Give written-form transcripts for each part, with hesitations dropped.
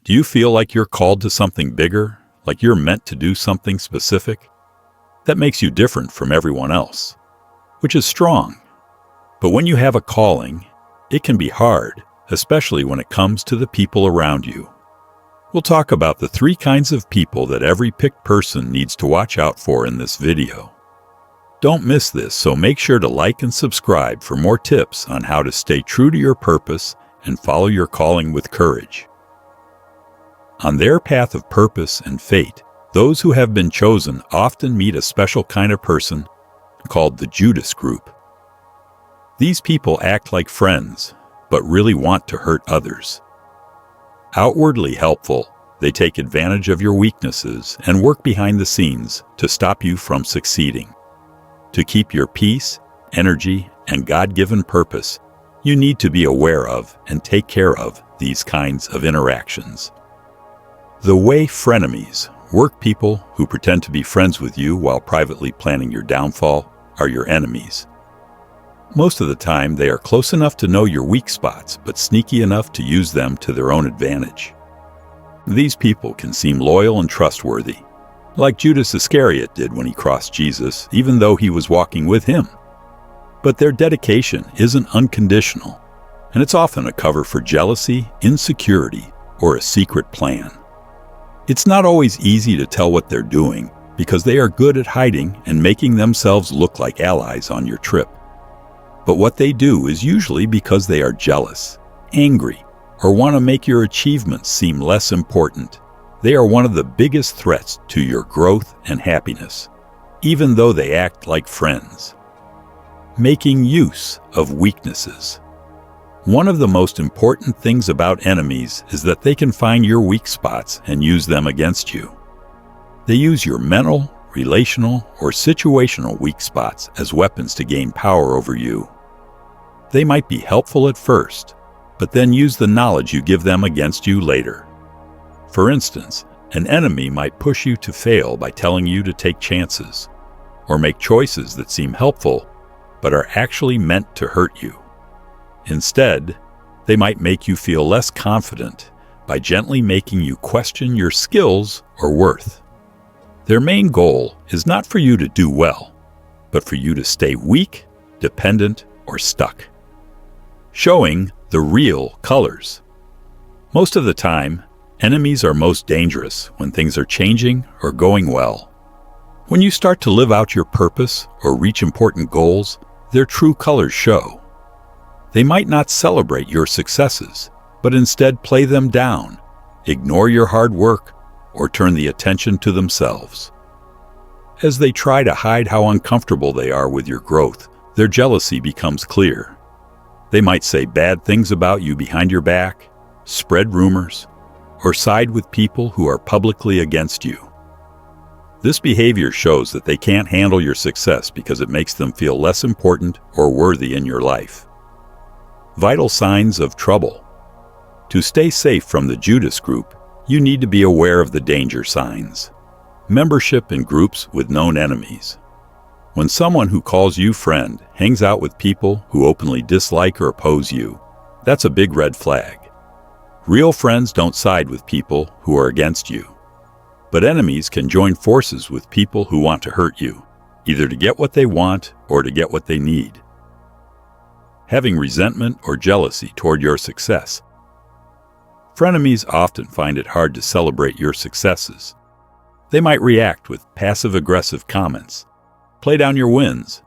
Do you feel like you're called to something bigger, like you're meant to do something specific? That makes you different from everyone else, which is strong. But when you have a calling, it can be hard, especially when it comes to the people around you. We'll talk about the 3 kinds of people that every picked person needs to watch out for in this video. Don't miss this, so make sure to like and subscribe for more tips on how to stay true to your purpose and follow your calling with courage. On their path of purpose and fate, those who have been chosen often meet a special kind of person called the Judas Group. These people act like friends, but really want to hurt others. Outwardly helpful, they take advantage of your weaknesses and work behind the scenes to stop you from succeeding. To keep your peace, energy, and God-given purpose, you need to be aware of and take care of these kinds of interactions. The way frenemies, work people who pretend to be friends with you while privately planning your downfall, are your enemies. Most of the time, they are close enough to know your weak spots, but sneaky enough to use them to their own advantage. These people can seem loyal and trustworthy, like Judas Iscariot did when he crossed Jesus, even though he was walking with him. But their dedication isn't unconditional, and it's often a cover for jealousy, insecurity, or a secret plan. It's not always easy to tell what they're doing because they are good at hiding and making themselves look like allies on your trip. But what they do is usually because they are jealous, angry, or want to make your achievements seem less important. They are one of the biggest threats to your growth and happiness, even though they act like friends. Making use of weaknesses. One of the most important things about enemies is that they can find your weak spots and use them against you. They use your mental, relational, or situational weak spots as weapons to gain power over you. They might be helpful at first, but then use the knowledge you give them against you later. For instance, an enemy might push you to fail by telling you to take chances, or make choices that seem helpful, but are actually meant to hurt you. Instead, they might make you feel less confident by gently making you question your skills or worth. Their main goal is not for you to do well, but for you to stay weak, dependent, or stuck. Showing the real colors. Most of the time, enemies are most dangerous when things are changing or going well. When you start to live out your purpose or reach important goals, their true colors show. They might not celebrate your successes, but instead play them down, ignore your hard work, or turn the attention to themselves. As they try to hide how uncomfortable they are with your growth, their jealousy becomes clear. They might say bad things about you behind your back, spread rumors, or side with people who are publicly against you. This behavior shows that they can't handle your success because it makes them feel less important or worthy in your life. Vital signs of trouble. To stay safe from the Judas Group, you need to be aware of the danger signs. Membership in groups with known enemies. When someone who calls you friend hangs out with people who openly dislike or oppose you, that's a big red flag. Real friends don't side with people who are against you. But enemies can join forces with people who want to hurt you, either to get what they want or to get what they need. Having resentment or jealousy toward your success. Frenemies often find it hard to celebrate your successes. They might react with passive-aggressive comments, play down your wins,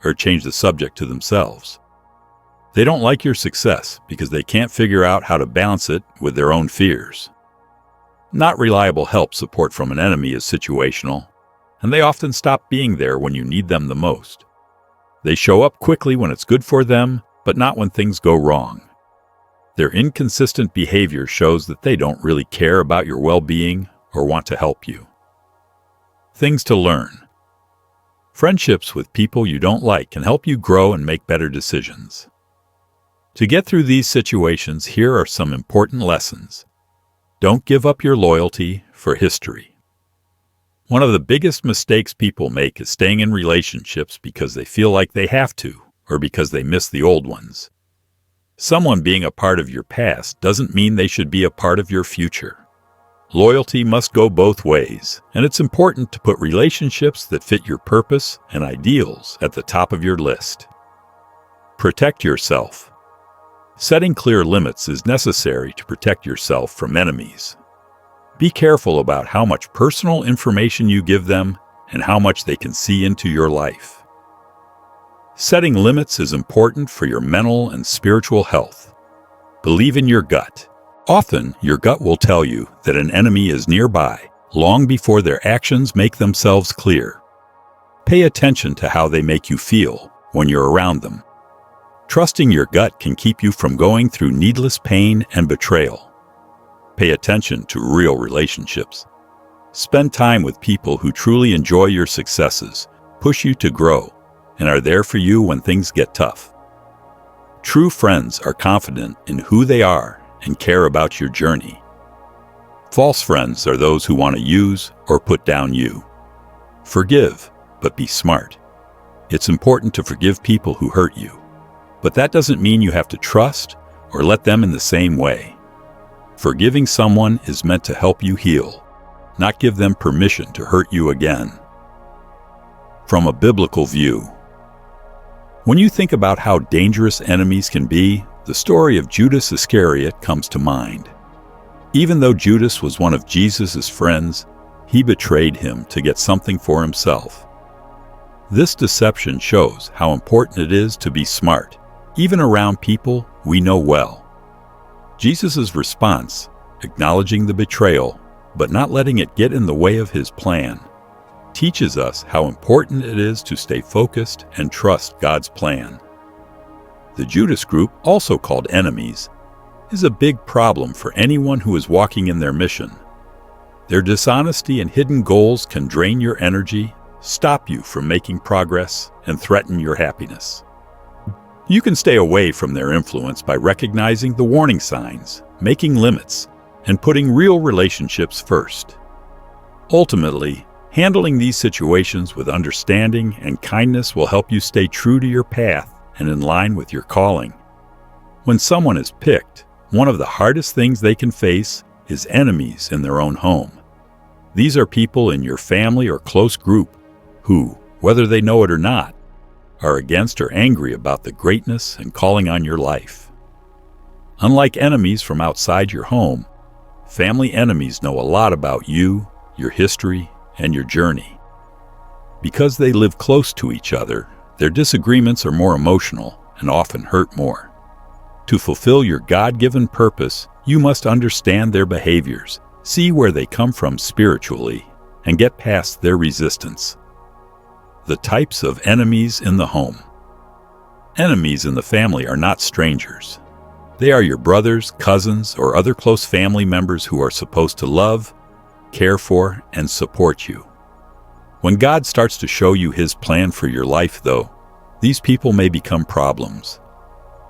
or change the subject to themselves. They don't like your success because they can't figure out how to balance it with their own fears. Not reliable help support from an enemy is situational, and they often stop being there when you need them the most. They show up quickly when it's good for them, but not when things go wrong. Their inconsistent behavior shows that they don't really care about your well-being or want to help you. Things to learn. Friendships with people you don't like can help you grow and make better decisions. To get through these situations, here are some important lessons. Don't give up your loyalty for history. One of the biggest mistakes people make is staying in relationships because they feel like they have to, or because they miss the old ones. Someone being a part of your past doesn't mean they should be a part of your future. Loyalty must go both ways, and it's important to put relationships that fit your purpose and ideals at the top of your list. Protect yourself. Setting clear limits is necessary to protect yourself from enemies. Be careful about how much personal information you give them and how much they can see into your life. Setting limits is important for your mental and spiritual health. Believe in your gut. Often, your gut will tell you that an enemy is nearby long before their actions make themselves clear. Pay attention to how they make you feel when you're around them. Trusting your gut can keep you from going through needless pain and betrayal. Pay attention to real relationships. Spend time with people who truly enjoy your successes, push you to grow, and are there for you when things get tough. True friends are confident in who they are and care about your journey. False friends are those who want to use or put down you. Forgive, but be smart. It's important to forgive people who hurt you, but that doesn't mean you have to trust or let them in the same way. Forgiving someone is meant to help you heal, not give them permission to hurt you again. From a biblical view, when you think about how dangerous enemies can be, the story of Judas Iscariot comes to mind. Even though Judas was one of Jesus' friends, he betrayed him to get something for himself. This deception shows how important it is to be smart, even around people we know well. Jesus' response, acknowledging the betrayal, but not letting it get in the way of his plan, teaches us how important it is to stay focused and trust God's plan. The Judas Group, also called enemies, is a big problem for anyone who is walking in their mission. Their dishonesty and hidden goals can drain your energy, stop you from making progress, and threaten your happiness. You can stay away from their influence by recognizing the warning signs, making limits, and putting real relationships first. Ultimately, handling these situations with understanding and kindness will help you stay true to your path and in line with your calling. When someone is picked, one of the hardest things they can face is enemies in their own home. These are people in your family or close group who, whether they know it or not, are against or angry about the greatness and calling on your life. Unlike enemies from outside your home, family enemies know a lot about you, your history, and your journey. Because they live close to each other, their disagreements are more emotional and often hurt more. To fulfill your God-given purpose, you must understand their behaviors, see where they come from spiritually, and get past their resistance. The types of enemies in the home. Enemies in the family are not strangers. They are your brothers, cousins, or other close family members who are supposed to love, care for, and support you. When God starts to show you His plan for your life, though, these people may become problems.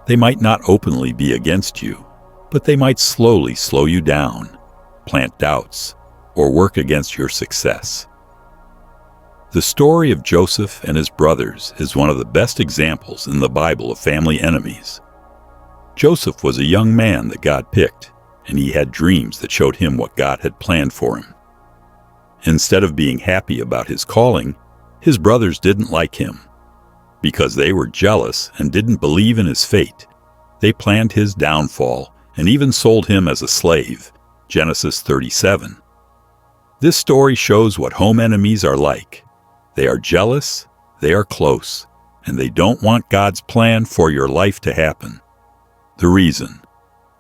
They might not openly be against you, but they might slowly slow you down, plant doubts, or work against your success. The story of Joseph and his brothers is one of the best examples in the Bible of family enemies. Joseph was a young man that God picked, and he had dreams that showed him what God had planned for him. Instead of being happy about his calling, his brothers didn't like him. Because they were jealous and didn't believe in his fate, they planned his downfall and even sold him as a slave, Genesis 37. This story shows what home enemies are like. They are jealous, they are close, and they don't want God's plan for your life to happen. The reason: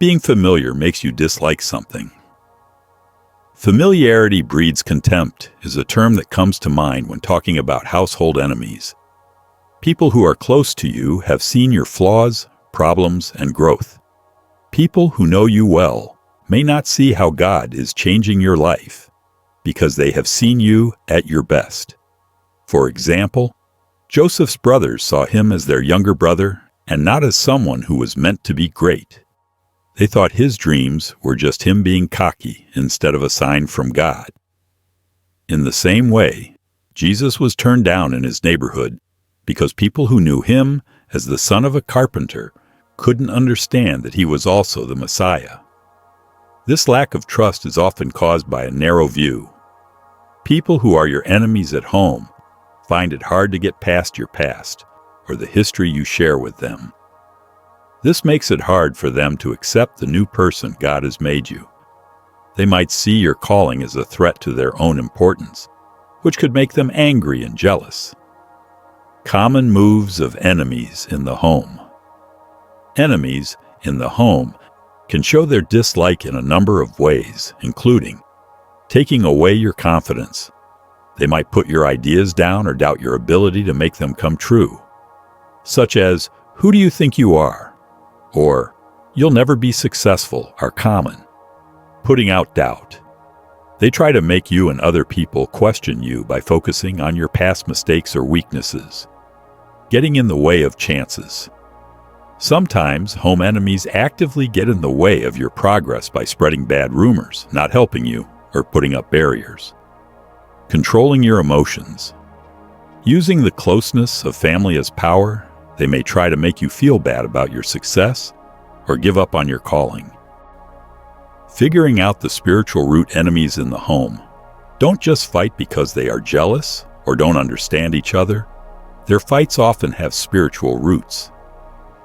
being familiar makes you dislike something. Familiarity breeds contempt is a term that comes to mind when talking about household enemies. People who are close to you have seen your flaws, problems, and growth. People who know you well may not see how God is changing your life because they have seen you at your best. For example, Joseph's brothers saw him as their younger brother and not as someone who was meant to be great. They thought his dreams were just him being cocky instead of a sign from God. In the same way, Jesus was turned down in his neighborhood because people who knew him as the son of a carpenter couldn't understand that he was also the Messiah. This lack of trust is often caused by a narrow view. People who are your enemies at home find it hard to get past your past or the history you share with them. This makes it hard for them to accept the new person God has made you. They might see your calling as a threat to their own importance, which could make them angry and jealous. Common moves of enemies in the home. Enemies in the home can show their dislike in a number of ways, including taking away your confidence. They might put your ideas down or doubt your ability to make them come true, such as, "Who do you think you are?" or "You'll never be successful," are common. Putting out doubt. They try to make you and other people question you by focusing on your past mistakes or weaknesses, getting in the way of chances. Sometimes home enemies actively get in the way of your progress by spreading bad rumors, not helping you, or putting up barriers. Controlling your emotions. Using the closeness of family as power, they may try to make you feel bad about your success or give up on your calling. Figuring out the spiritual root enemies in the home. Don't just fight because they are jealous or don't understand each other. Their fights often have spiritual roots.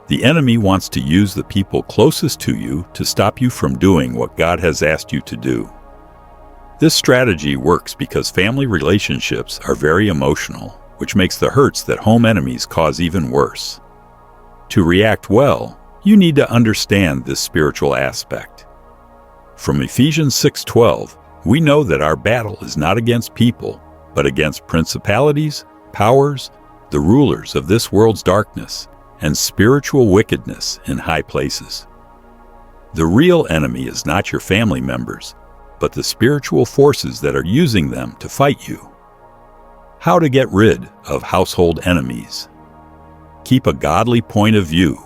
The enemy wants to use the people closest to you to stop you from doing what God has asked you to do. This strategy works because family relationships are very emotional, which makes the hurts that home enemies cause even worse. To react well, you need to understand this spiritual aspect. From Ephesians 6:12, we know that our battle is not against people, but against principalities, powers, the rulers of this world's darkness, and spiritual wickedness in high places. The real enemy is not your family members, but the spiritual forces that are using them to fight you. How to get rid of household enemies. Keep a godly point of view.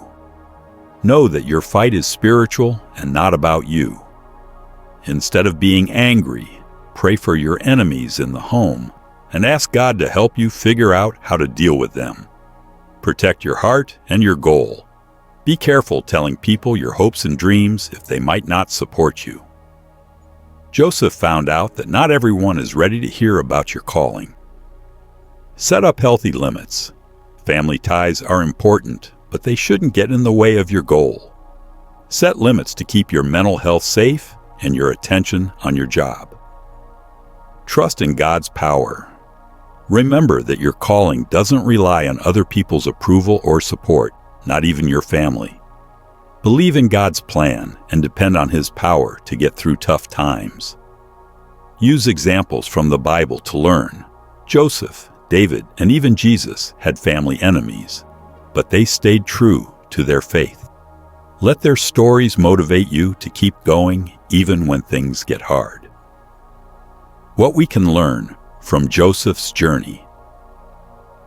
Know that your fight is spiritual and not about you. Instead of being angry, pray for your enemies in the home and ask God to help you figure out how to deal with them. Protect your heart and your goal. Be careful telling people your hopes and dreams if they might not support you. Joseph found out that not everyone is ready to hear about your calling. Set up healthy limits. Family ties are important, but they shouldn't get in the way of your goal. Set limits to keep your mental health safe and your attention on your job. Trust in God's power. Remember that your calling doesn't rely on other people's approval or support, not even your family. Believe in God's plan and depend on His power to get through tough times. Use examples from the Bible to learn. Joseph, David, and even Jesus had family enemies, but they stayed true to their faith. Let their stories motivate you to keep going even when things get hard. What we can learn from Joseph's journey.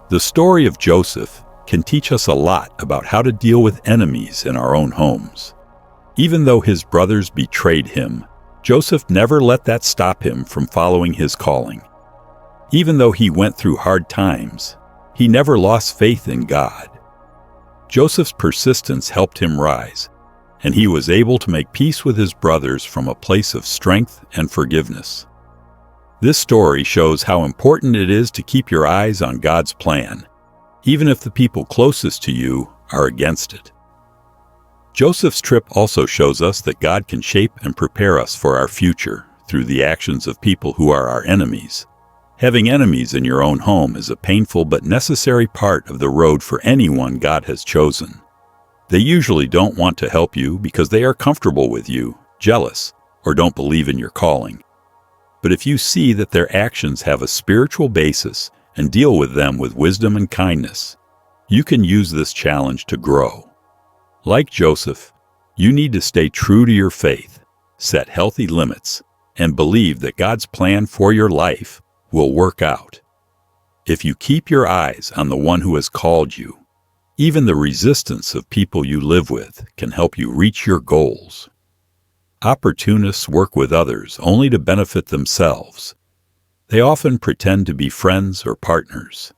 The story of Joseph can teach us a lot about how to deal with enemies in our own homes. Even though his brothers betrayed him, Joseph never let that stop him from following his calling. Even though he went through hard times, he never lost faith in God. Joseph's persistence helped him rise, and he was able to make peace with his brothers from a place of strength and forgiveness. This story shows how important it is to keep your eyes on God's plan, even if the people closest to you are against it. Joseph's trip also shows us that God can shape and prepare us for our future through the actions of people who are our enemies. Having enemies in your own home is a painful but necessary part of the road for anyone God has chosen. They usually don't want to help you because they are comfortable with you, jealous, or don't believe in your calling. But if you see that their actions have a spiritual basis and deal with them with wisdom and kindness, you can use this challenge to grow. Like Joseph, you need to stay true to your faith, set healthy limits, and believe that God's plan for your life will work out. If you keep your eyes on the one who has called you, even the resistance of people you live with can help you reach your goals. Opportunists work with others only to benefit themselves. They often pretend to be friends or partners.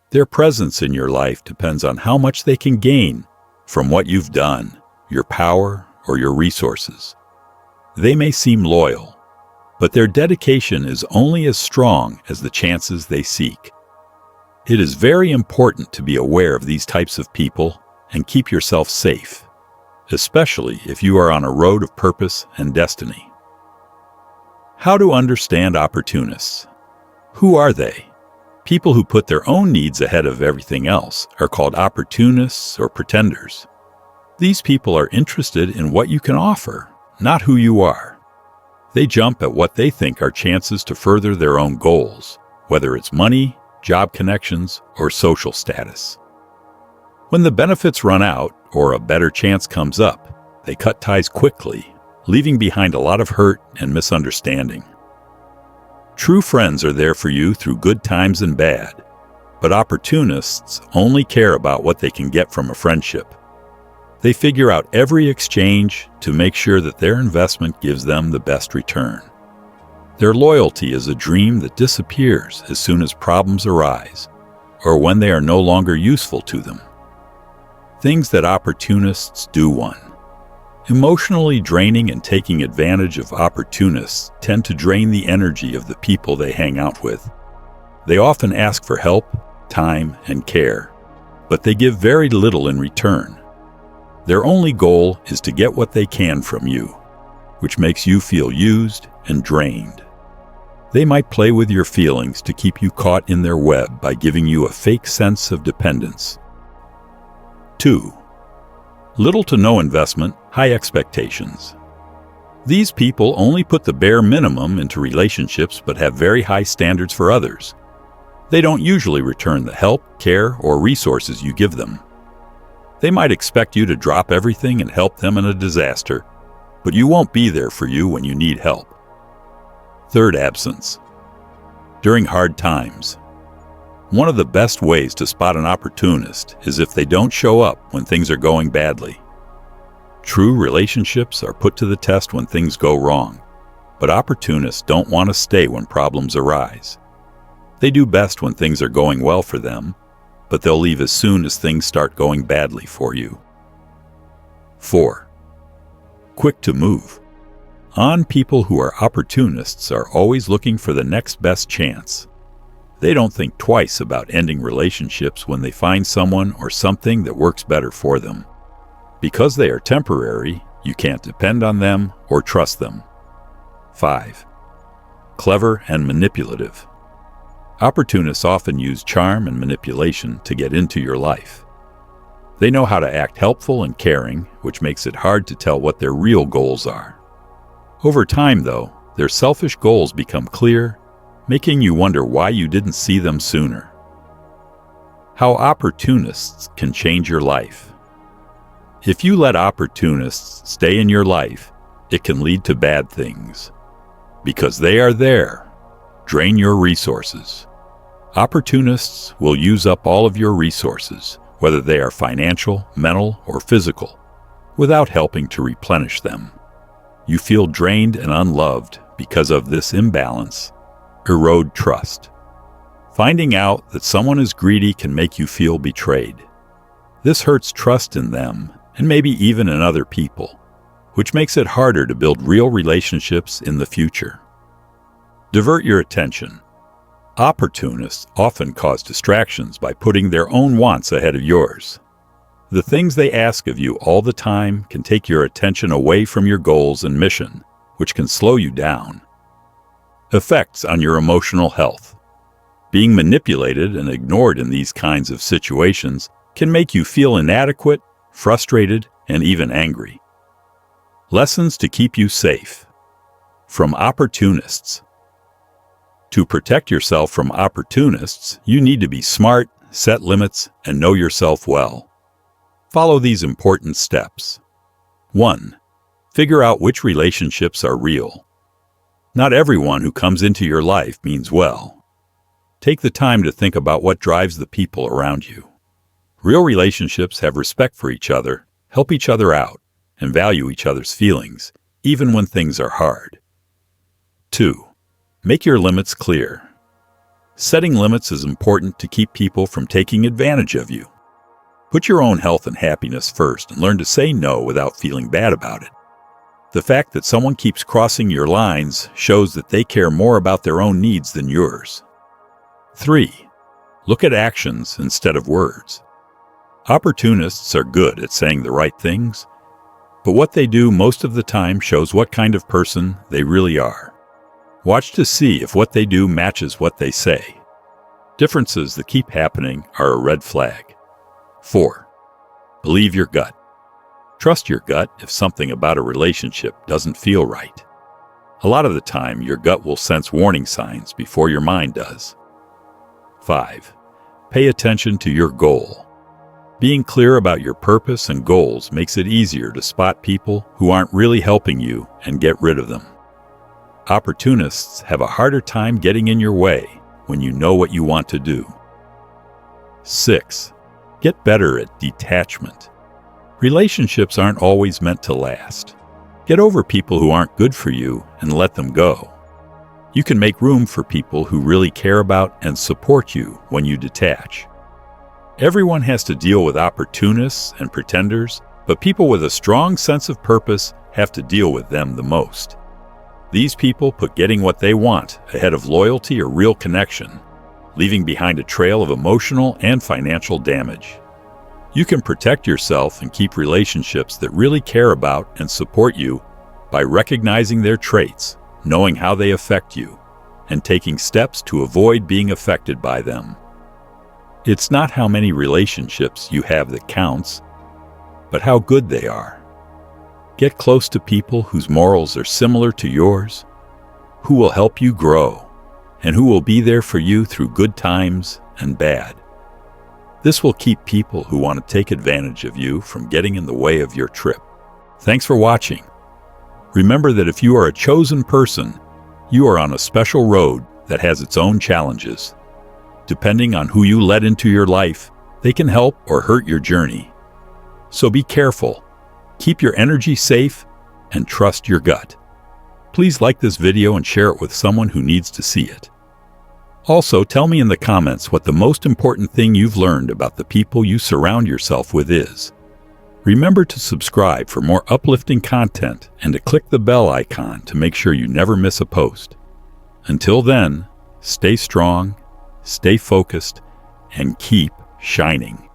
Their presence in your life depends on how much they can gain from what you've done, your power, or your resources. They may seem loyal, but their dedication is only as strong as the chances they seek. It is very important to be aware of these types of people and keep yourself safe, especially if you are on a road of purpose and destiny. How to understand opportunists. Who are they? People who put their own needs ahead of everything else are called opportunists or pretenders. These people are interested in what you can offer, not who you are. They jump at what they think are chances to further their own goals, whether it's money, job connections, or social status. When the benefits run out or a better chance comes up, they cut ties quickly, leaving behind a lot of hurt and misunderstanding. True friends are there for you through good times and bad, but opportunists only care about what they can get from a friendship. They figure out every exchange to make sure that their investment gives them the best return. Their loyalty is a dream that disappears as soon as problems arise, or when they are no longer useful to them. Things that opportunists do. 1. Emotionally draining and taking advantage of opportunists tend to drain the energy of the people they hang out with. They often ask for help, time, and care, but they give very little in return. Their only goal is to get what they can from you, which makes you feel used and drained. They might play with your feelings to keep you caught in their web by giving you a fake sense of dependence. 2. Little to no investment, high expectations. These people only put the bare minimum into relationships but have very high standards for others. They don't usually return the help, care, or resources you give them. They might expect you to drop everything and help them in a disaster, but you won't be there for you when you need help. 3. Absence. During hard times. One of the best ways to spot an opportunist is if they don't show up when things are going badly. True relationships are put to the test when things go wrong, but opportunists don't want to stay when problems arise. They do best when things are going well for them, but they'll leave as soon as things start going badly for you. 4. Quick to move. People who are opportunists are always looking for the next best chance. They don't think twice about ending relationships when they find someone or something that works better for them. Because they are temporary, you can't depend on them or trust them. 5. Clever and manipulative. Opportunists often use charm and manipulation to get into your life. They know how to act helpful and caring, which makes it hard to tell what their real goals are. Over time, though, their selfish goals become clear, making you wonder why you didn't see them sooner. How opportunists can change your life. If you let opportunists stay in your life, it can lead to bad things. Because they are there, drain your resources. Opportunists will use up all of your resources, whether they are financial, mental, or physical, without helping to replenish them. You feel drained and unloved because of this imbalance. Erode trust. Finding out that someone is greedy can make you feel betrayed. This hurts trust in them, and maybe even in other people, which makes it harder to build real relationships in the future. Divert your attention. Opportunists often cause distractions by putting their own wants ahead of yours. The things they ask of you all the time can take your attention away from your goals and mission, which can slow you down. Effects on your emotional health. Being manipulated and ignored in these kinds of situations can make you feel inadequate, frustrated, and even angry. Lessons to keep you safe. From opportunists. To protect yourself from opportunists, you need to be smart, set limits, and know yourself well. Follow these important steps. 1. Figure out which relationships are real. Not everyone who comes into your life means well. Take the time to think about what drives the people around you. Real relationships have respect for each other, help each other out, and value each other's feelings, even when things are hard. 2. Make your limits clear. Setting limits is important to keep people from taking advantage of you. Put your own health and happiness first and learn to say no without feeling bad about it. The fact that someone keeps crossing your lines shows that they care more about their own needs than yours. 3. Look at actions instead of words. Opportunists are good at saying the right things, but what they do most of the time shows what kind of person they really are. Watch to see if what they do matches what they say. Differences that keep happening are a red flag. 4. Believe your gut. Trust your gut if something about a relationship doesn't feel right. A lot of the time, your gut will sense warning signs before your mind does. 5. Pay attention to your goal. Being clear about your purpose and goals makes it easier to spot people who aren't really helping you and get rid of them. Opportunists have a harder time getting in your way when you know what you want to do. 6. Get better at detachment. Relationships aren't always meant to last. Get over people who aren't good for you and let them go. You can make room for people who really care about and support you when you detach. Everyone has to deal with opportunists and pretenders, but people with a strong sense of purpose have to deal with them the most. These people put getting what they want ahead of loyalty or real connection, leaving behind a trail of emotional and financial damage. You can protect yourself and keep relationships that really care about and support you by recognizing their traits, knowing how they affect you, and taking steps to avoid being affected by them. It's not how many relationships you have that counts, but how good they are. Get close to people whose morals are similar to yours, who will help you grow, and who will be there for you through good times and bad. This will keep people who want to take advantage of you from getting in the way of your trip. Thanks for watching. Remember that if you are a chosen person, you are on a special road that has its own challenges. Depending on who you let into your life, they can help or hurt your journey. So be careful, keep your energy safe, and trust your gut. Please like this video and share it with someone who needs to see it. Also, tell me in the comments what the most important thing you've learned about the people you surround yourself with is. Remember to subscribe for more uplifting content and to click the bell icon to make sure you never miss a post. Until then, stay strong, stay focused, and keep shining.